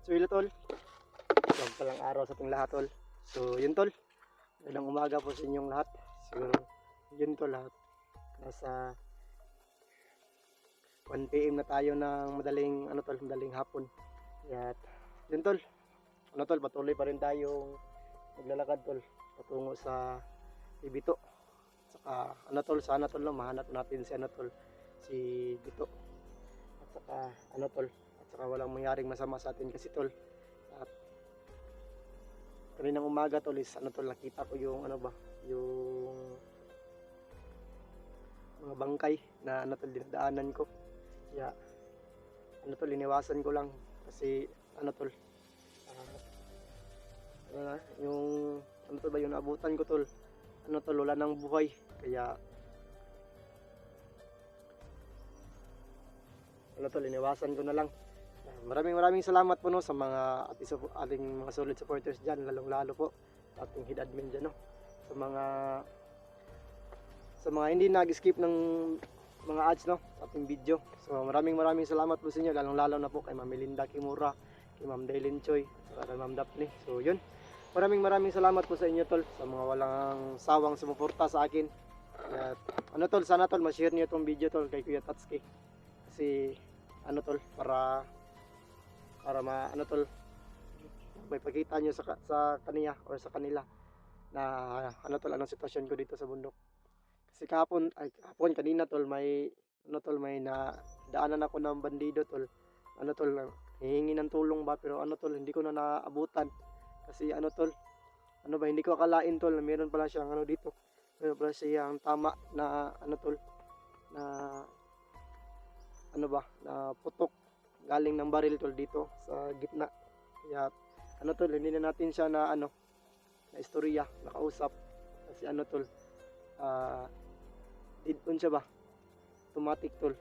So yun tol, huwag palang araw sa ating lahat tol. So yun tol, ilang umaga po sa inyong lahat. Siguro yun tol, lahat nasa 1 PM na tayo ng madaling madaling hapon. At yun tol, patuloy pa rin tayong maglalakad tol patungo sa Bito. Saka sana tol mahanap natin si Bito. At saka walang mangyaring masama sa atin kasi tol. At kaninang umaga tol is nakita ko yung yung mga bangkay na dinadaanan ko. Kaya iniwasan ko lang kasi yung yung naabutan ko tol, wala nang buhay. Kaya iniwasan ko na lang. Maraming salamat po sa mga ating mga solid supporters dyan, lalong-lalo po ating head admin dyan sa mga hindi nag-skip ng mga ads sa ating video. So maraming salamat po sa inyo, lalong-lalo na po kay Ma'am Melinda Kimura, kay Ma'am Daylin Choi, at kay Ma'am Daphne. So yun, maraming salamat po sa inyo tol, sa mga walang sawang sumuporta sa akin. At sana tol ma-share niyo itong video tol kay Kuya Tatsuki. Kasi para may pagkita nyo sa kaniya or sa kanila na anong sitwasyon ko dito sa bundok. Kasi kanina tol may na daanan ako ng bandido tol. Hihingi ng tulong ba, pero hindi ko na naabutan. Kasi hindi ko akalain tol na meron pala siyang dito. Meron pala siyang tama na na putok galing ng baril tol dito sa gitna. Kaya hindi na natin siya na istorya nakausap kasi dead on siya ba, automatic tol,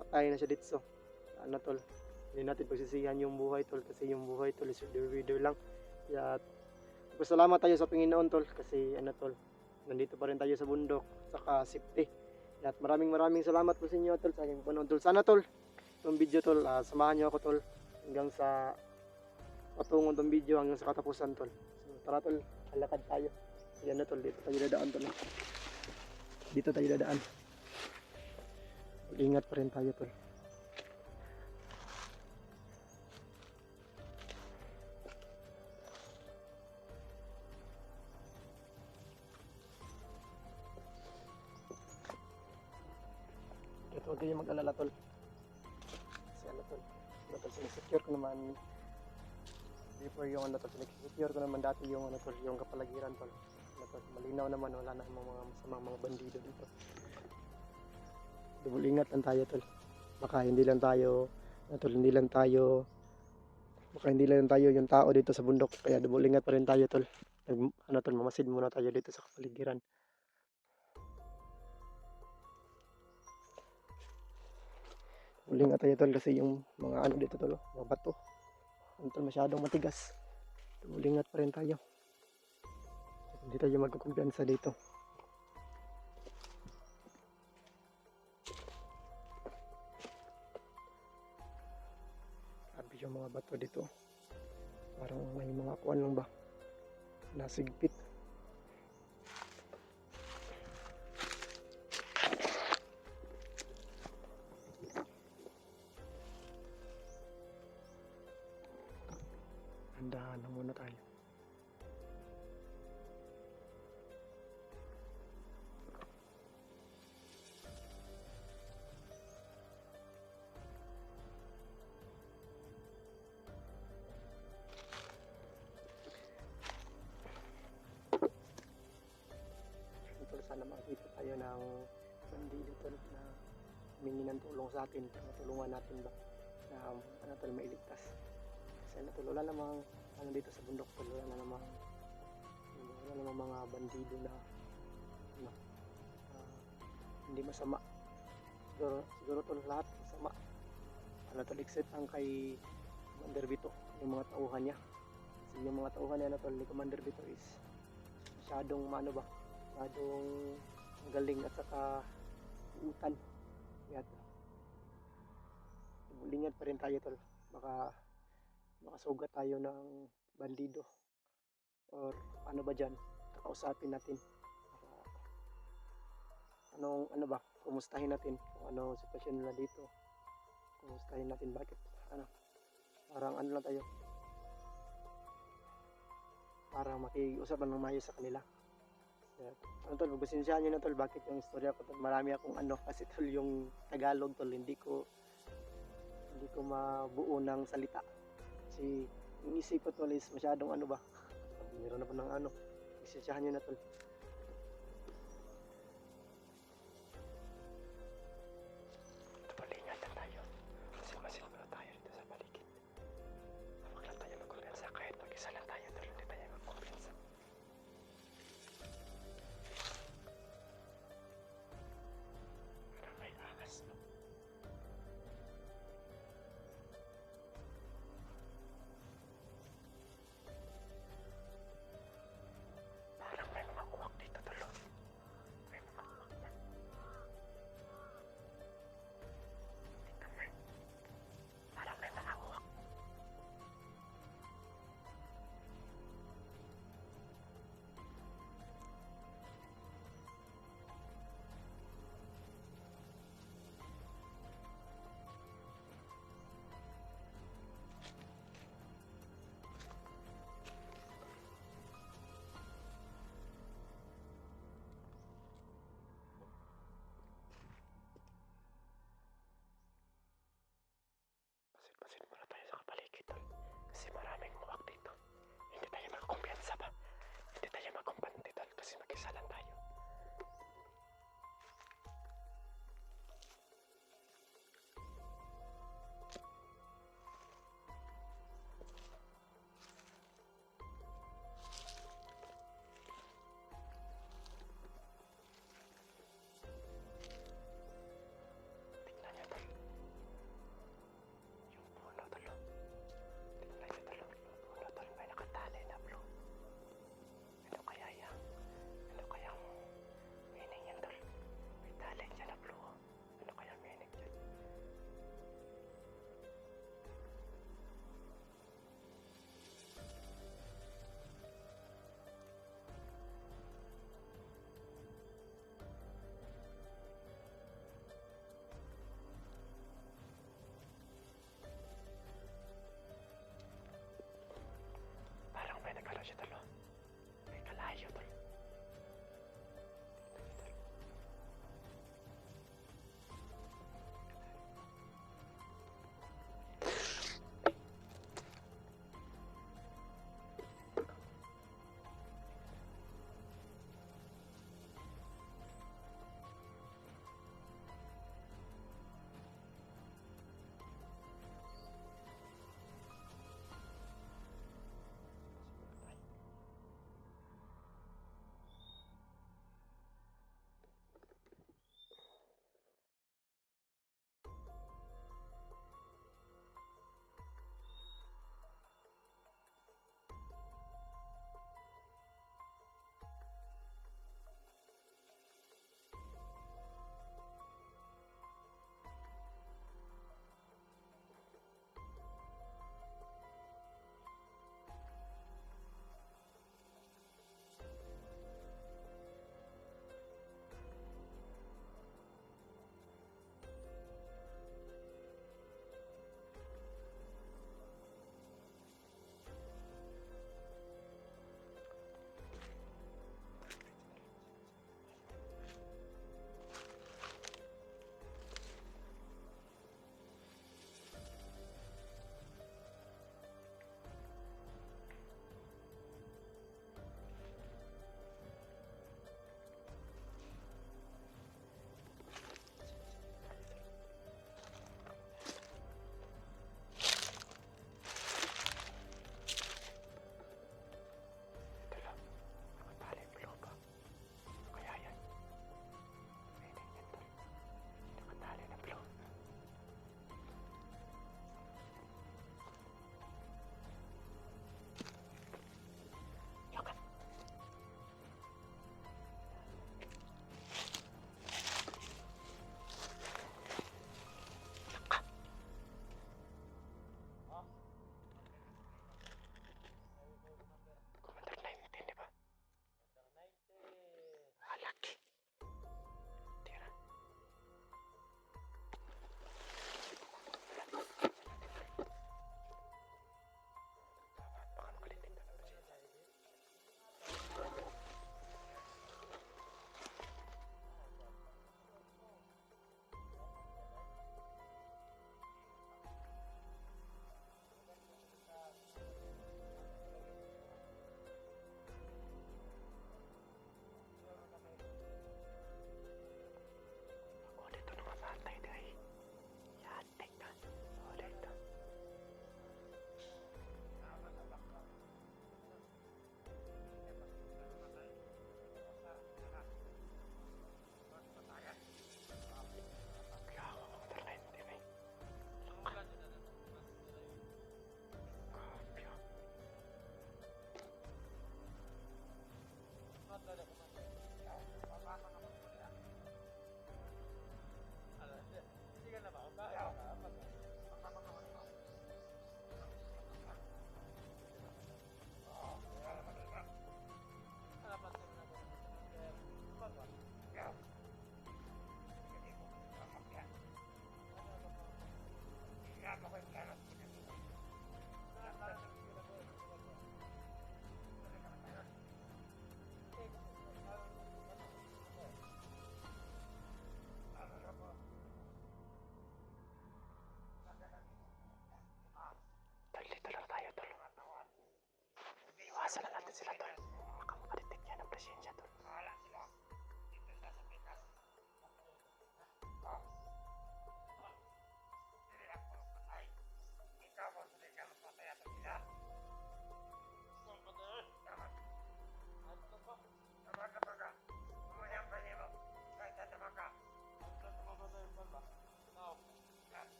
patay na siya dito. Hindi natin pagsisihan yung buhay tol, kasi yung buhay tol is video lang. Kaya salamat tayo sa Panginoon tol, kasi nandito pa rin tayo sa bundok, saka safety. At maraming salamat po sa inyo tol sa aking panood tol. Sana tol itong video tol, samahan nyo ako tol hanggang sa patungo itong video, hanggang sa katapusan tol. So tara tol, halakad tayo. Ayan tol, dito tayo dadaan tol. Dito tayo dadaan. Ingat pa rin tayo tol. Ito, huwag kayo mag-alala tol. Kasi sinesecure ko naman before yung sinesecure ko naman dati yung yung kapaligiran tol. Malinaw naman, wala na mga masamang mga bandido dito. Double ingat lang tayo tol. Baka hindi lang tayo yung tao dito sa bundok, kaya double ingat pa rin tayo tol. Mamasid muna tayo dito sa kapaligiran. Double ingat tayo tol, kasi yung mga dito tol, mga bato masyadong matigas. Double ingat pa rin tayo. Hindi tayo magkukumpiyansa dito. Grabe yung mga bato dito. Parang may mga kuwan lang ba, nasigpit. Handahan na muna tayo. sana makakita tayo ng bandido tol na humingi ng tulong sa atin para matulungan natin ba na ano tol mailigtas. Kasi ano tol, wala namang ano dito sa bundok tol, wala namang mga bandido na ano, hindi masama. Siguro tol lahat masama. Ano tol, except ang kay Commander Vito, yung mga tauhan niya. Kasi yung mga tauhan niya na tol ni Commander Vito is masyadong masyadong galing at saka utan. Kaya lingat pa rin tayo tol. Baka makasugat tayo ng bandido or ano ba dyan, kakausapin natin. Ano ba, kumustahin natin kung ano sitwasyon nila dito. Kumustahin natin bakit, parang ano lang tayo, para makiusap ng maayos sa kanila. Ano tol, pasensyahan nyo na tol, bakit yung istorya ko tol, marami akong kasi tol yung Tagalog tol, hindi ko mabuo ng salita. Kasi yung isip ko tol is masyadong meron na po ng pasensyahan nyo na tol. Ingatan tayo. Masin muna tayo dito sa paligid. Huwag lang tayo magkumpiyansa kahit mag-isa lang tayo tol, hindi tayo magkumpiyansa. Parang may ahas, no? Parang may mga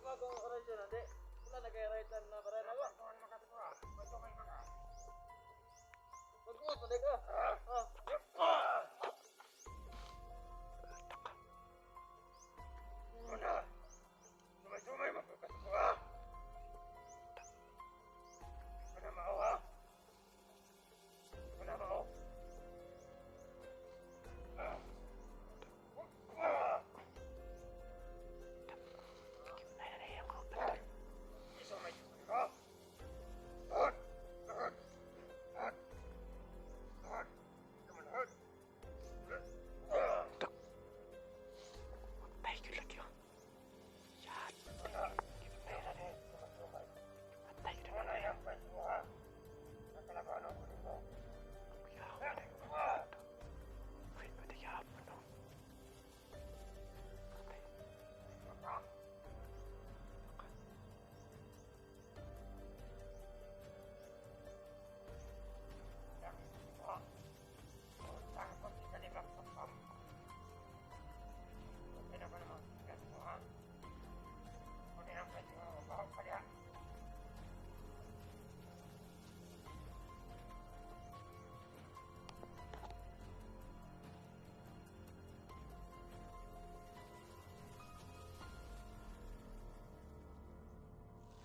bagong orange na, di? Wala nag-i-rightan na para na ba? Bagus, ulit ka. Sumay-sumay magkakas ko ha. Wala mao ha. Wala mao. Sumay-sumay ka. Lahat. Lahat. Lahat. Lahat. Naman lahat. Patay ka lagi oh. Yan. Patay ka Wala naman. yung pwede mo ha. Nakalabano ko nito. Kuya, wala ko naman. Ay, pwede yapon no. Patay. Takot kita di bakpam. Hindi na ba naman sikat mo ha? Kung yan pwede mo, bahog ka diya.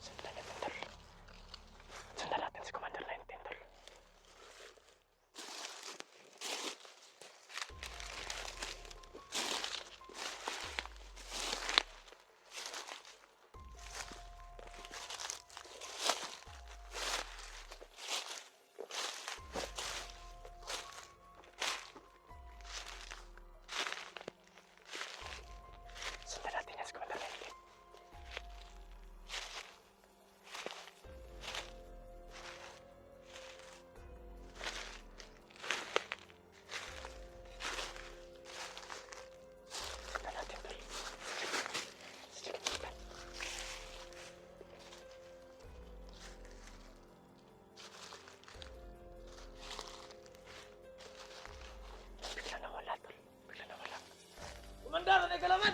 Sundan natin tol. Sundan natin si Commander 19 tol. Sundan natin yan si Commander 19. Sundan natin tol. Sige, sundan. Bigla nawala tol. Bigla nawala. Komandar, ano yung kalaman?